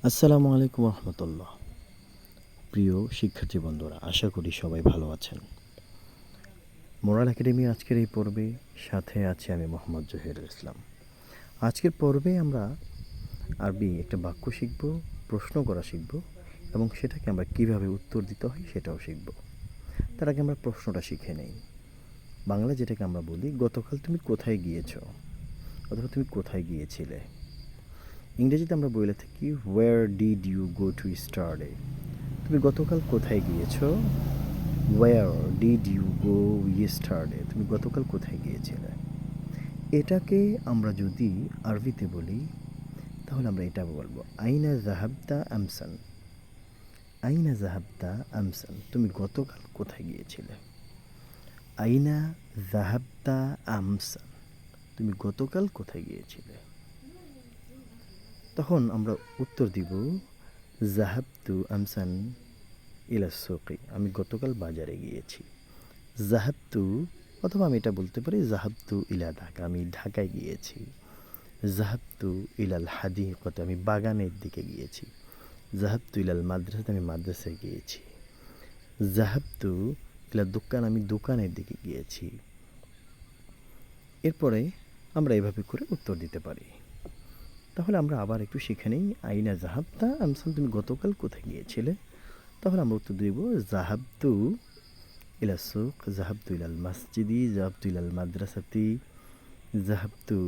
আসসালামু আলাইকুম রহমতুল্লাহ। প্রিয় শিক্ষার্থী বন্ধুরা, আশা করি সবাই ভালো আছেন। মোরাল একাডেমি আজকের এই পর্বে সাথে আছি আমি মোহাম্মদ জহিরুল ইসলাম। আজকের পর্বে আমরা আরবি একটা বাক্য শিখব, প্রশ্ন করা শিখব এবং সেটাকে আমরা কিভাবে উত্তর দিতে হয় সেটাও শিখব। তার আগে আমরা প্রশ্নটা শিখে নেই। বাংলা যেটাকে আমরা বলি, গতকাল তুমি কোথায় গিয়েছো অথবা তুমি কোথায় গিয়েছিলে। ইংরেজিতে আমরা বলে থাকি where did you go to study. তুমি গতকাল কোথায় গিয়েছো? Where did you go yesterday. তুমি গতকাল কোথায় গিয়েছিলে। এটাকে আমরা যদি আরবিতে বলি তাহলে আমরা এটা বলবো আইনা জাহাবতা আমসান। আইনা জাহাবতা আমসান, তুমি গতকাল কোথায় গিয়েছিলে। আইনা জাহাবতা আমসান, তুমি গতকাল কোথায় গিয়েছিলে। তখন আমরা উত্তর দিব জাহাবতু আমসান ইলা সুকি, আমি গতকাল বাজারে গিয়েছি। জাহাবতু, অথবা আমি এটা বলতে পারি জাহাবতু ইলা ঢাকা, আমি ঢাকায় গিয়েছি। জাহাবতু ইলাল হাদিকতে, আমি বাগানের দিকে গিয়েছি। জাহাবতু ইলাল মাদ্রাসাতে, আমি মাদ্রাসায় গিয়েছি। জাহাবতু ইলা দোকান, আমি দোকানের দিকে গিয়েছি। এরপরে আমরা এভাবে করে উত্তর দিতে পারি। তাহলে আমরা আবার একটু শিখে নিই। আইনা জাহাবতা আমসান, তুমি গতকাল কোথায় গিয়েছিলে। তাহলে আমরা উত্তর দিব জাহাবতু ইলা সুক, জাহাবতু ইলাল মসজিদি, জাহাবতু ইলাল মাদ্রাসাতি, জাহাবতু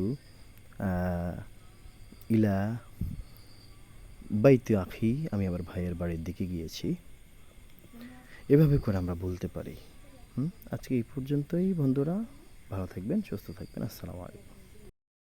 ইলা বাইতি আখি, আমি আমার ভাইয়ের বাড়ির দিকে গিয়েছি। এভাবে করে আমরা বলতে পারি। আজকে এই পর্যন্তই বন্ধুরা, ভালো থাকবেন, সুস্থ থাকবেন। আসসালামু আলাইকুম।